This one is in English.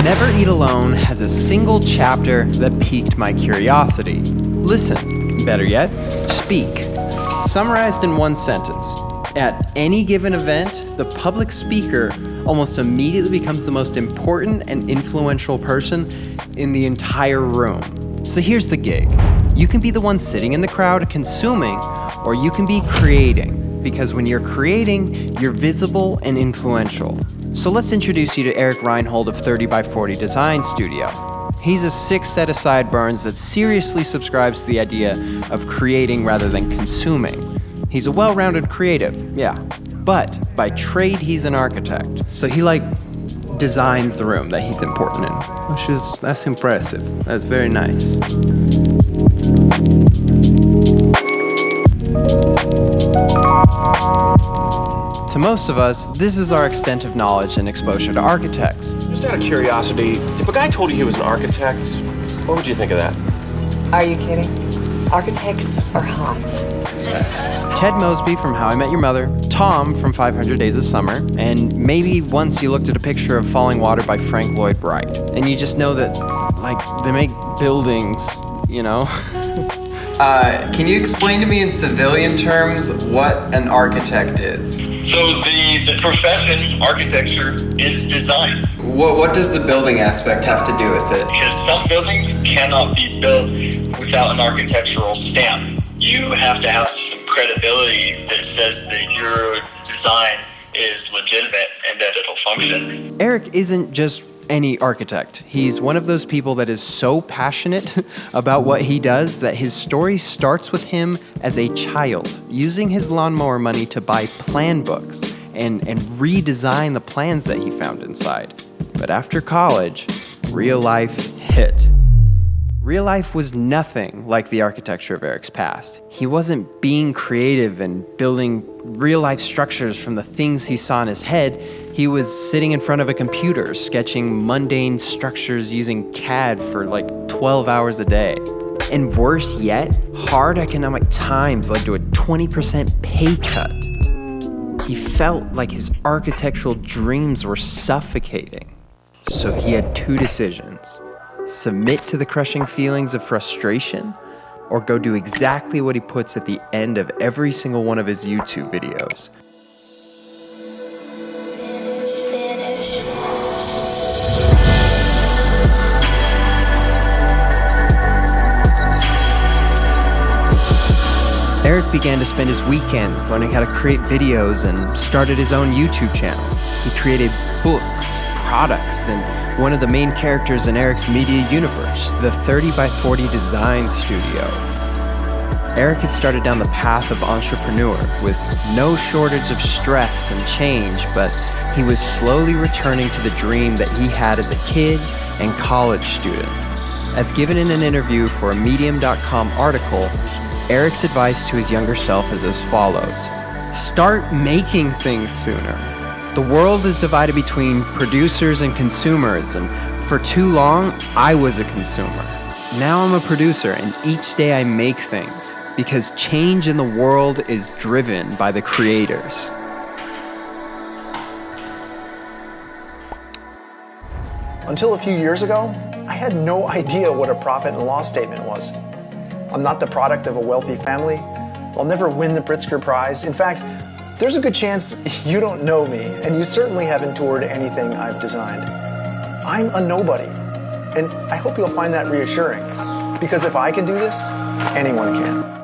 Never Eat Alone has a single chapter that piqued my curiosity. Listen, better yet, speak. Summarized in one sentence, at any given event, the public speaker almost immediately becomes the most important and influential person in the entire room. So here's the gig. You can be the one sitting in the crowd consuming, or you can be creating, because when you're creating, you're visible and influential. So let's introduce you to Eric Reinhold of 30x40 Design Studio. He's a sick set of sideburns that seriously subscribes to the idea of creating rather than consuming. He's a well-rounded creative, yeah, but by trade he's an architect. So he designs the room that he's important in, that's impressive. That's very nice. To most of us, this is our extent of knowledge and exposure to architects. Just out of curiosity, if a guy told you he was an architect, what would you think of that? Are you kidding? Architects are hot. Ted Mosby from How I Met Your Mother, Tom from 500 Days of Summer, and maybe once you looked at a picture of Falling Water by Frank Lloyd Wright, and you just know that, they make buildings, you know? Can you explain to me in civilian terms what an architect is? So the profession, architecture, is design. What does the building aspect have to do with it? Because some buildings cannot be built without an architectural stamp. You have to have some credibility that says that your design is legitimate and that it'll function. Eric isn't just any architect. He's one of those people that is so passionate about what he does that his story starts with him as a child, using his lawnmower money to buy plan books and redesign the plans that he found inside. But after college, real life hit. Real life was nothing like the architecture of Eric's past. He wasn't being creative and building real-life structures from the things he saw in his head. He was sitting in front of a computer, sketching mundane structures using CAD for 12 hours a day. And worse yet, hard economic times led to a 20% pay cut. He felt like his architectural dreams were suffocating. So he had two decisions. Submit to the crushing feelings of frustration, or go do exactly what he puts at the end of every single one of his YouTube videos. Eric began to spend his weekends learning how to create videos and started his own YouTube channel. He created books, products, and one of the main characters in Eric's media universe, the 30x40 Design Studio. Eric had started down the path of entrepreneur with no shortage of stress and change, but he was slowly returning to the dream that he had as a kid and college student. As given in an interview for a Medium.com article, Eric's advice to his younger self is as follows: start making things sooner. The world is divided between producers and consumers, and for too long, I was a consumer. Now I'm a producer, and each day I make things, because change in the world is driven by the creators. Until a few years ago, I had no idea what a profit and loss statement was. I'm not the product of a wealthy family. I'll never win the Pritzker Prize. In fact, there's a good chance you don't know me, and you certainly haven't toured anything I've designed. I'm a nobody, and I hope you'll find that reassuring, because if I can do this, anyone can.